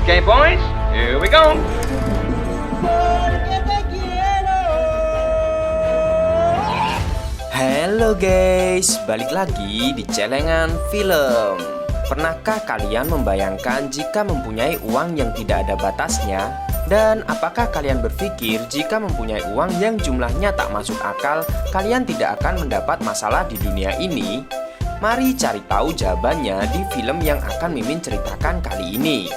Okay, boys, here we go. Halo guys, balik lagi di Celengan Film. Pernahkah kalian membayangkan jika mempunyai uang yang tidak ada batasnya? Dan apakah kalian berpikir jika mempunyai uang yang jumlahnya tak masuk akal, kalian tidak akan mendapat masalah di dunia ini? Mari cari tahu jawabannya di film yang akan Mimin ceritakan kali ini.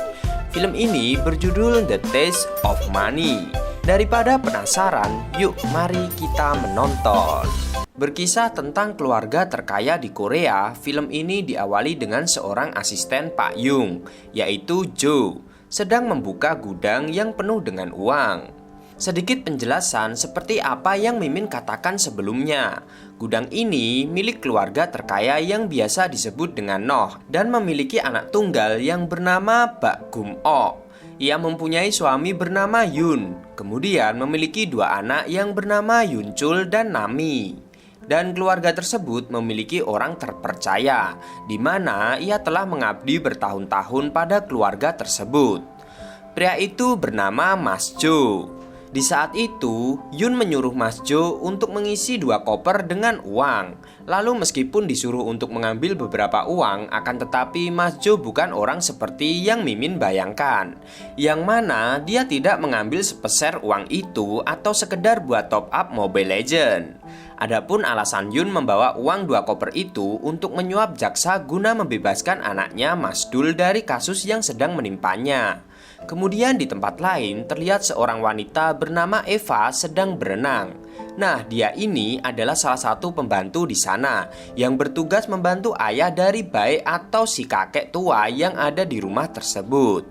Film ini berjudul The Taste of Money. Daripada penasaran, yuk mari kita menonton. Berkisah tentang keluarga terkaya di Korea, film ini diawali dengan seorang asisten Pak Yung, yaitu Jo, sedang membuka gudang yang penuh dengan uang. Sedikit penjelasan seperti apa yang Mimin katakan sebelumnya. Gudang ini milik keluarga terkaya yang biasa disebut dengan Noh dan memiliki anak tunggal yang bernama Bak Gum-ok. Ia mempunyai suami bernama Yun, kemudian memiliki dua anak yang bernama Yun-chul dan Nami. Dan keluarga tersebut memiliki orang terpercaya, di mana ia telah mengabdi bertahun-tahun pada keluarga tersebut. Pria itu bernama Mas Jo. Di saat itu, Yun menyuruh Mas Jo untuk mengisi 2 koper dengan uang. Lalu meskipun disuruh untuk mengambil beberapa uang, akan tetapi Mas Jo bukan orang seperti yang Mimin bayangkan. Yang mana dia tidak mengambil sepeser uang itu atau sekedar buat top up Mobile Legend. Adapun alasan Yun membawa uang 2 koper itu untuk menyuap jaksa guna membebaskan anaknya Mas Dul dari kasus yang sedang menimpanya. Kemudian di tempat lain terlihat seorang wanita bernama Eva sedang berenang. Nah, dia ini adalah salah satu pembantu di sana yang bertugas membantu ayah dari Baek atau si kakek tua yang ada di rumah tersebut.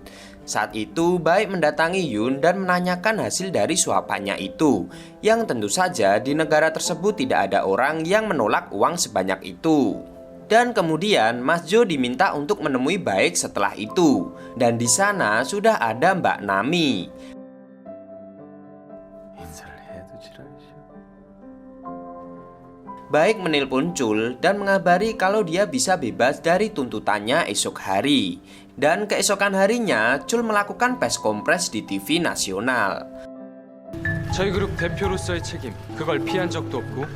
Saat itu Baek mendatangi Yun dan menanyakan hasil dari suapannya itu, yang tentu saja di negara tersebut tidak ada orang yang menolak uang sebanyak itu. Dan kemudian Mas Jo diminta untuk menemui Baek setelah itu. Dan di sana sudah ada Mbak Nami. Baek menelpon Chul dan mengabari kalau dia bisa bebas dari tuntutannya esok hari. Dan keesokan harinya Chul melakukan pes kompres di TV nasional. 저희 그룹 대표로서의 책임, 그걸 피한 적도 없고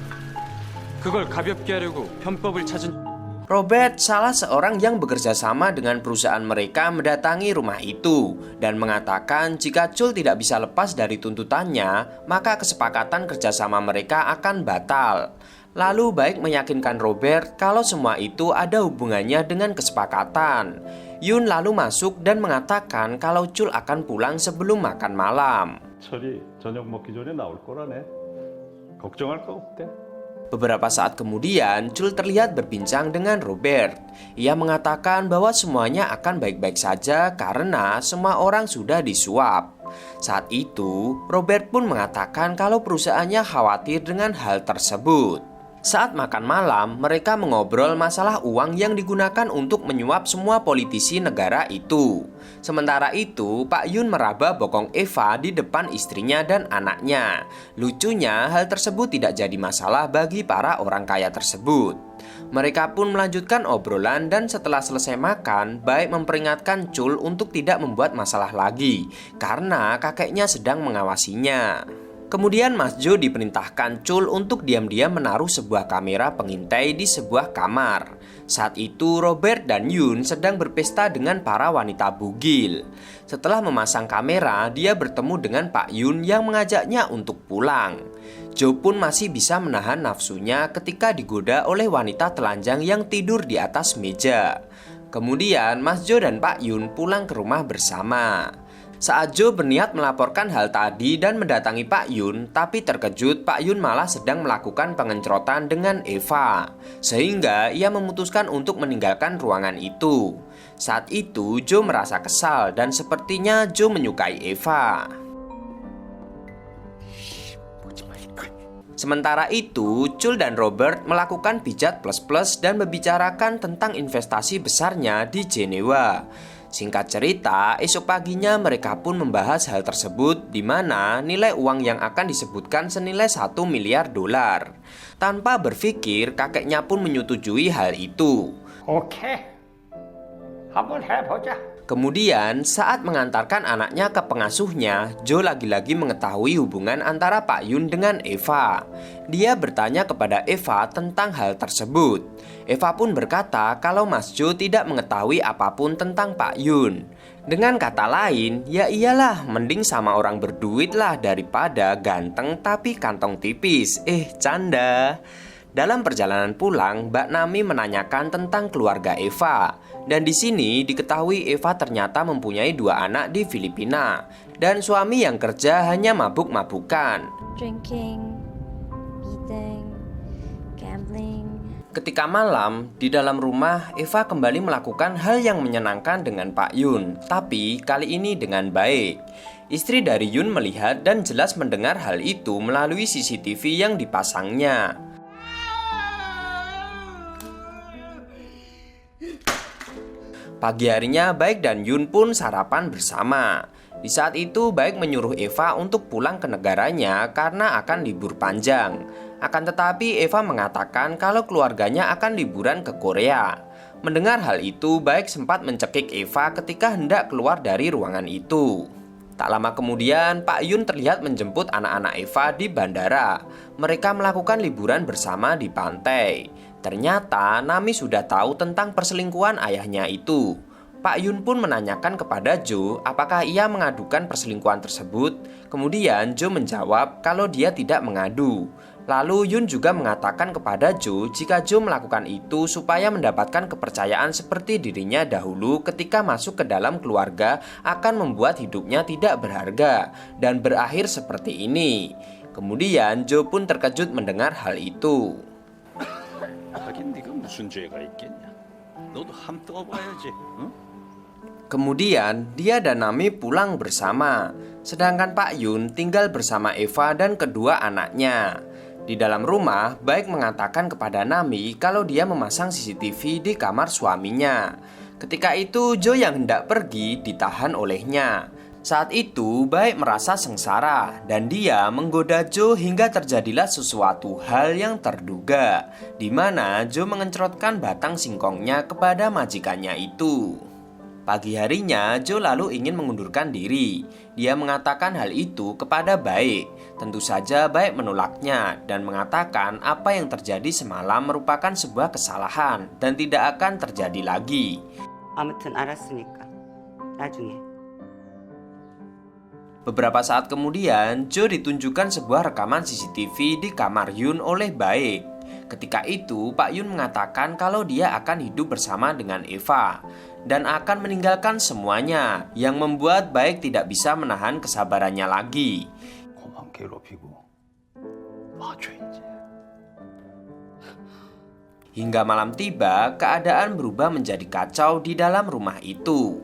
그걸 가볍게 하려고 편법을 찾은 Robert, salah seorang yang bekerja sama dengan perusahaan mereka, mendatangi rumah itu dan mengatakan jika Chul tidak bisa lepas dari tuntutannya, maka kesepakatan kerjasama mereka akan batal. Lalu Baek meyakinkan Robert kalau semua itu ada hubungannya dengan kesepakatan. Yun lalu masuk dan mengatakan kalau Chul akan pulang sebelum makan malam. 철이 저녁 먹기 전에 나올 거라네. 걱정할 거 없대. Beberapa saat kemudian, Chul terlihat berbincang dengan Robert. Ia mengatakan bahwa semuanya akan baik-baik saja karena semua orang sudah disuap. Saat itu, Robert pun mengatakan kalau perusahaannya khawatir dengan hal tersebut. Saat makan malam, mereka mengobrol masalah uang yang digunakan untuk menyuap semua politisi negara itu. Sementara itu, Pak Yun meraba bokong Eva di depan istrinya dan anaknya. Lucunya, hal tersebut tidak jadi masalah bagi para orang kaya tersebut. Mereka pun melanjutkan obrolan dan setelah selesai makan, Baek memperingatkan Chul untuk tidak membuat masalah lagi karena kakeknya sedang mengawasinya. Kemudian Mas Jo diperintahkan Chul untuk diam-diam menaruh sebuah kamera pengintai di sebuah kamar. Saat itu Robert dan Yun sedang berpesta dengan para wanita bugil. Setelah memasang kamera, dia bertemu dengan Pak Yun yang mengajaknya untuk pulang. Jo pun masih bisa menahan nafsunya ketika digoda oleh wanita telanjang yang tidur di atas meja. Kemudian Mas Jo dan Pak Yun pulang ke rumah bersama. Saat Jo berniat melaporkan hal tadi dan mendatangi Pak Yun, tapi terkejut Pak Yun malah sedang melakukan pengencrotan dengan Eva, sehingga ia memutuskan untuk meninggalkan ruangan itu. Saat itu Jo merasa kesal dan sepertinya Jo menyukai Eva. Sementara itu, Chul dan Robert melakukan pijat plus-plus dan membicarakan tentang investasi besarnya di Jenewa. Singkat cerita, esok paginya mereka pun membahas hal tersebut di mana nilai uang yang akan disebutkan senilai 1 miliar dolar. Tanpa berpikir, kakeknya pun menyetujui hal itu. 오케이, 한번 해보자. Kemudian saat mengantarkan anaknya ke pengasuhnya, Joe lagi-lagi mengetahui hubungan antara Pak Yun dengan Eva. Dia bertanya kepada Eva tentang hal tersebut. Eva pun berkata kalau Mas Joe tidak mengetahui apapun tentang Pak Yun. Dengan kata lain, ya iyalah, mending sama orang berduit lah daripada ganteng tapi kantong tipis. Canda. Dalam perjalanan pulang, Mbak Nami menanyakan tentang keluarga Eva. Dan di sini diketahui Eva ternyata mempunyai 2 anak di Filipina. Dan suami yang kerja hanya mabuk-mabukan. Drinking, eating, gambling. Ketika malam, di dalam rumah, Eva kembali melakukan hal yang menyenangkan dengan Pak Yun, tapi kali ini dengan baik. Istri dari Yun melihat dan jelas mendengar hal itu melalui CCTV yang dipasangnya. Pagi harinya, Baik dan Yun pun sarapan bersama. Di saat itu, Baik menyuruh Eva untuk pulang ke negaranya karena akan libur panjang. Akan tetapi Eva mengatakan kalau keluarganya akan liburan ke Korea. Mendengar hal itu, Baik sempat mencekik Eva ketika hendak keluar dari ruangan itu. Tak lama kemudian, Pak Yun terlihat menjemput anak-anak Eva di bandara. Mereka melakukan liburan bersama di pantai. Ternyata Nami sudah tahu tentang perselingkuhan ayahnya itu. Pak Yun pun menanyakan kepada Joe apakah ia mengadukan perselingkuhan tersebut. Kemudian Joe menjawab kalau dia tidak mengadu. Lalu Yun juga mengatakan kepada Joe jika Joe melakukan itu supaya mendapatkan kepercayaan seperti dirinya dahulu ketika masuk ke dalam keluarga akan membuat hidupnya tidak berharga dan berakhir seperti ini. Kemudian Joe pun terkejut mendengar hal itu. 하긴 네가 무슨 죄가 있겠냐? 너도 함 떠봐야지. 응? Kemudian dia dan Nami pulang bersama. Sedangkan Pak Yun tinggal bersama Eva dan kedua anaknya. Di dalam rumah, Baik mengatakan kepada Nami kalau dia memasang CCTV di kamar suaminya. Ketika itu Joe yang hendak pergi ditahan olehnya. Saat itu Baik merasa sengsara dan dia menggoda Joe hingga terjadilah sesuatu hal yang terduga, di mana Joe mengencrotkan batang singkongnya kepada majikannya itu. Pagi harinya Joe lalu ingin mengundurkan diri. Dia mengatakan hal itu kepada Baik. Tentu saja Baik menolaknya dan mengatakan apa yang terjadi semalam merupakan sebuah kesalahan dan tidak akan terjadi lagi. 아무튼 알았으니까 나중에. Beberapa saat kemudian, Joe ditunjukkan sebuah rekaman CCTV di kamar Yun oleh Baik. Ketika itu, Pak Yun mengatakan kalau dia akan hidup bersama dengan Eva dan akan meninggalkan semuanya, yang membuat Baik tidak bisa menahan kesabarannya lagi. 그만 괴롭히고 봐줘 이제. Hingga malam tiba, keadaan berubah menjadi kacau di dalam rumah itu.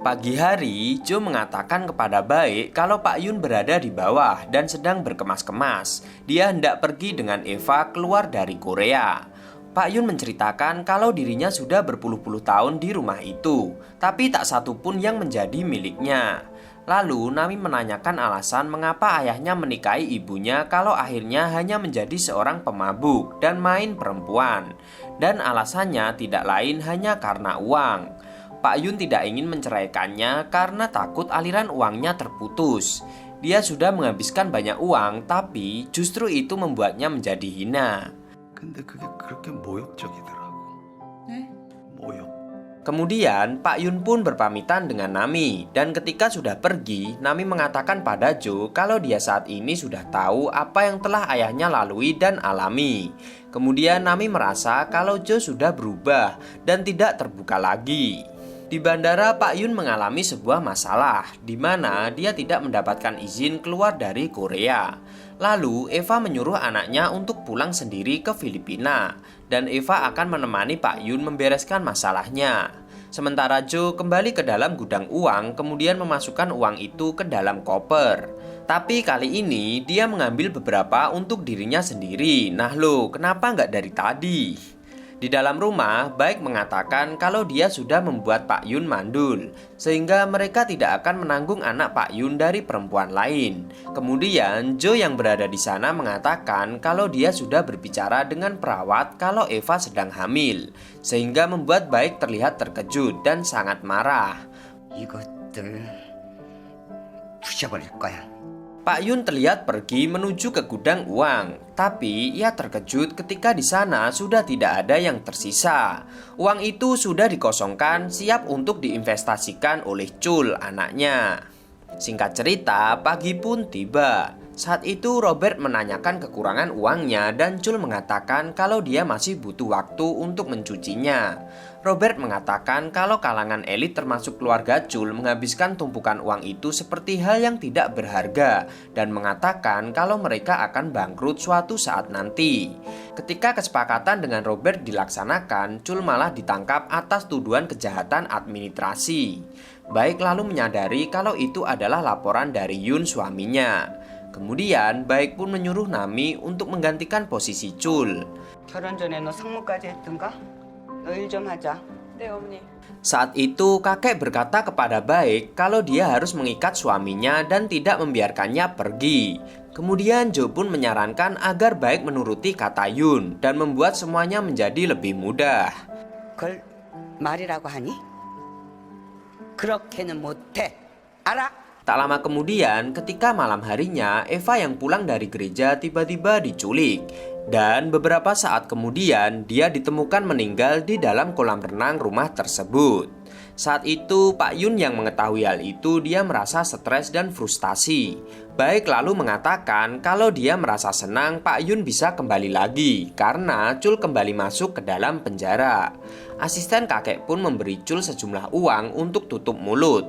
Pagi hari, Joe mengatakan kepada Baik kalau Pak Yun berada di bawah dan sedang berkemas-kemas. Dia hendak pergi dengan Eva keluar dari Korea. Pak Yun menceritakan kalau dirinya sudah berpuluh-puluh tahun di rumah itu, tapi tak satu pun yang menjadi miliknya. Lalu Nami menanyakan alasan mengapa ayahnya menikahi ibunya kalau akhirnya hanya menjadi seorang pemabuk dan main perempuan. Dan alasannya tidak lain hanya karena uang. Pak Yun tidak ingin menceraikannya karena takut aliran uangnya terputus. Dia sudah menghabiskan banyak uang, tapi justru itu membuatnya menjadi hina. 근데 그게 그렇게 모욕적이더라고. 네? 모욕. Kemudian Pak Yun pun berpamitan dengan Nami. Dan ketika sudah pergi, Nami mengatakan pada Joe kalau dia saat ini sudah tahu apa yang telah ayahnya lalui dan alami. Kemudian Nami merasa kalau Joe sudah berubah dan tidak terbuka lagi. Di bandara, Pak Yun mengalami sebuah masalah di mana dia tidak mendapatkan izin keluar dari Korea. Lalu Eva menyuruh anaknya untuk pulang sendiri ke Filipina dan Eva akan menemani Pak Yun membereskan masalahnya. Sementara Joe kembali ke dalam gudang uang kemudian memasukkan uang itu ke dalam koper. Tapi kali ini dia mengambil beberapa untuk dirinya sendiri. Nah lo, kenapa nggak dari tadi? Di dalam rumah, Baik mengatakan kalau dia sudah membuat Pak Yun mandul, sehingga mereka tidak akan menanggung anak Pak Yun dari perempuan lain. Kemudian, Joe yang berada di sana mengatakan kalau dia sudah berbicara dengan perawat kalau Eva sedang hamil, sehingga membuat Baik terlihat terkejut dan sangat marah. 이것들 부셔버릴 거야. Pak Yun terlihat pergi menuju ke gudang uang, tapi ia terkejut ketika di sana sudah tidak ada yang tersisa. Uang itu sudah dikosongkan, siap untuk diinvestasikan oleh Chul, anaknya. Singkat cerita, pagi pun tiba. Saat itu Robert menanyakan kekurangan uangnya dan Chul mengatakan kalau dia masih butuh waktu untuk mencucinya. Robert mengatakan kalau kalangan elit termasuk keluarga Chul menghabiskan tumpukan uang itu seperti hal yang tidak berharga dan mengatakan kalau mereka akan bangkrut suatu saat nanti. Ketika kesepakatan dengan Robert dilaksanakan, Chul malah ditangkap atas tuduhan kejahatan administrasi. Baik lalu menyadari kalau itu adalah laporan dari Yun suaminya. Kemudian Baik pun menyuruh Nami untuk menggantikan posisi Chul. 결혼 전에 너 상무까지 했던가? 너 일 좀 하자. 네, 어머니. Saat itu kakek berkata kepada Baik kalau dia harus mengikat suaminya dan tidak membiarkannya pergi. Kemudian Jo pun menyarankan agar Baik menuruti kata Yun dan membuat semuanya menjadi lebih mudah. 그걸 말이라고 하니? 그렇게는 못해. 알아? Tak lama kemudian, ketika malam harinya, Eva yang pulang dari gereja tiba-tiba diculik. Dan beberapa saat kemudian, dia ditemukan meninggal di dalam kolam renang rumah tersebut. Saat itu, Pak Yun yang mengetahui hal itu, dia merasa stres dan frustasi. Baik lalu mengatakan kalau dia merasa senang Pak Yun bisa kembali lagi karena Chul kembali masuk ke dalam penjara. Asisten kakek pun memberi Chul sejumlah uang untuk tutup mulut.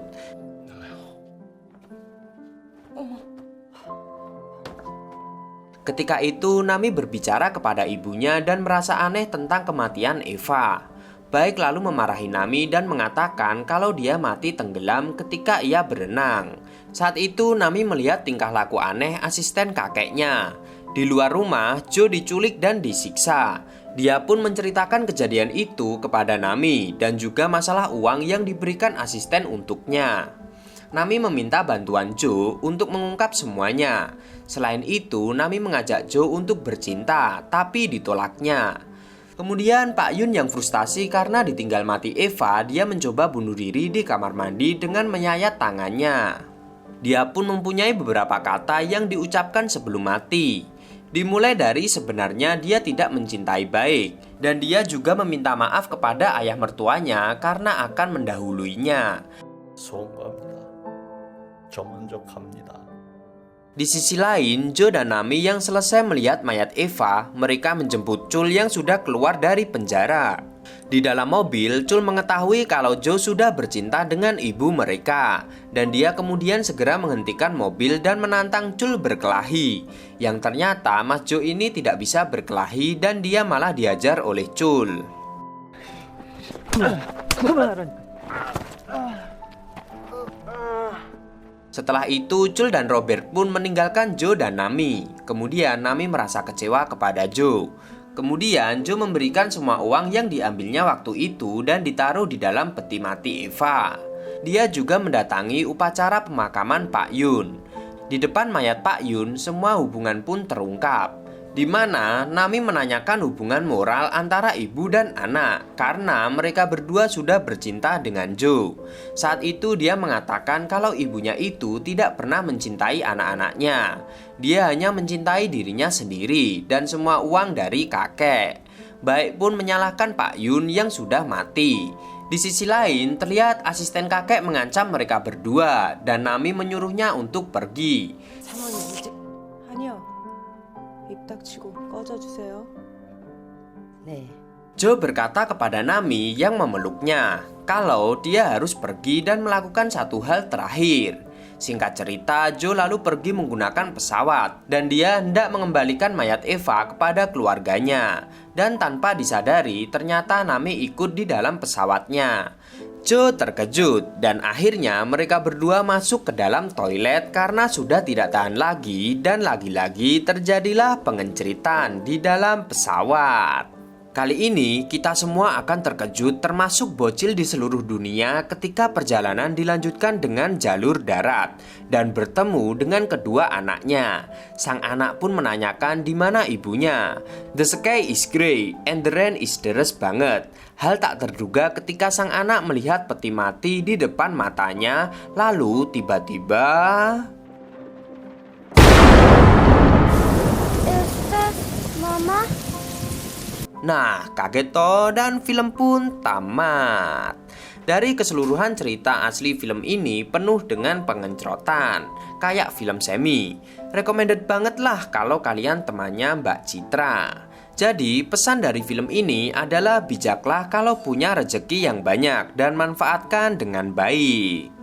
Ketika itu Nami berbicara kepada ibunya dan merasa aneh tentang kematian Eva. Baik lalu memarahi Nami dan mengatakan kalau dia mati tenggelam ketika ia berenang. Saat itu Nami melihat tingkah laku aneh asisten kakeknya. Di luar rumah, Jo diculik dan disiksa. Dia pun menceritakan kejadian itu kepada Nami dan juga masalah uang yang diberikan asisten untuknya. Nami meminta bantuan Jo untuk mengungkap semuanya. Selain itu, Nami mengajak Jo untuk bercinta, tapi ditolaknya. Kemudian Pak Yun yang frustasi karena ditinggal mati Eva, dia mencoba bunuh diri di kamar mandi dengan menyayat tangannya. Dia pun mempunyai beberapa kata yang diucapkan sebelum mati. Dimulai dari sebenarnya dia tidak mencintai Baik, dan dia juga meminta maaf kepada ayah mertuanya karena akan mendahuluinya. 소원합니다. 저 먼저 갑니다. Di sisi lain, Jo dan Nami yang selesai melihat mayat Eva, mereka menjemput Chul yang sudah keluar dari penjara. Di dalam mobil, Chul mengetahui kalau Jo sudah bercinta dengan ibu mereka, dan dia kemudian segera menghentikan mobil dan menantang Chul berkelahi. Yang ternyata Mas Jo ini tidak bisa berkelahi dan dia malah diajar oleh Chul. Setelah itu, Chul dan Robert pun meninggalkan Jo dan Nami. Kemudian Nami merasa kecewa kepada Jo. Kemudian Jo memberikan semua uang yang diambilnya waktu itu dan ditaruh di dalam peti mati Eva. Dia juga mendatangi upacara pemakaman Pak Yun. Di depan mayat Pak Yun, semua hubungan pun terungkap, di mana Nami menanyakan hubungan moral antara ibu dan anak karena mereka berdua sudah bercinta dengan Jo. Saat itu dia mengatakan kalau ibunya itu tidak pernah mencintai anak-anaknya. Dia hanya mencintai dirinya sendiri dan semua uang dari kakek. Baik pun menyalahkan Pak Yun yang sudah mati. Di sisi lain, terlihat asisten kakek mengancam mereka berdua dan Nami menyuruhnya untuk pergi. 상황이 문제... 아니요. 입 닥치고 꺼져주세요. 네. Jo berkata kepada Nami yang memeluknya kalau dia harus pergi dan melakukan satu hal terakhir. Singkat cerita, Jo lalu pergi menggunakan pesawat dan dia hendak mengembalikan mayat Eva kepada keluarganya. Dan tanpa disadari, ternyata Nami ikut di dalam pesawatnya. Jo terkejut dan akhirnya mereka berdua masuk ke dalam toilet karena sudah tidak tahan lagi dan lagi-lagi terjadilah pengenceritan di dalam pesawat. Kali ini kita semua akan terkejut termasuk bocil di seluruh dunia ketika perjalanan dilanjutkan dengan jalur darat dan bertemu dengan kedua anaknya. Sang anak pun menanyakan di mana ibunya. The sky is grey and the rain is deres banget. Hal tak terduga ketika sang anak melihat peti mati di depan matanya, lalu tiba-tiba Is that Mama? Nah, kaget toh dan film pun tamat. Dari keseluruhan cerita asli film ini penuh dengan pengencrotan, kayak film semi. Recommended banget lah kalau kalian temannya Mbak Citra. Jadi pesan dari film ini adalah bijaklah kalau punya rezeki yang banyak dan manfaatkan dengan baik.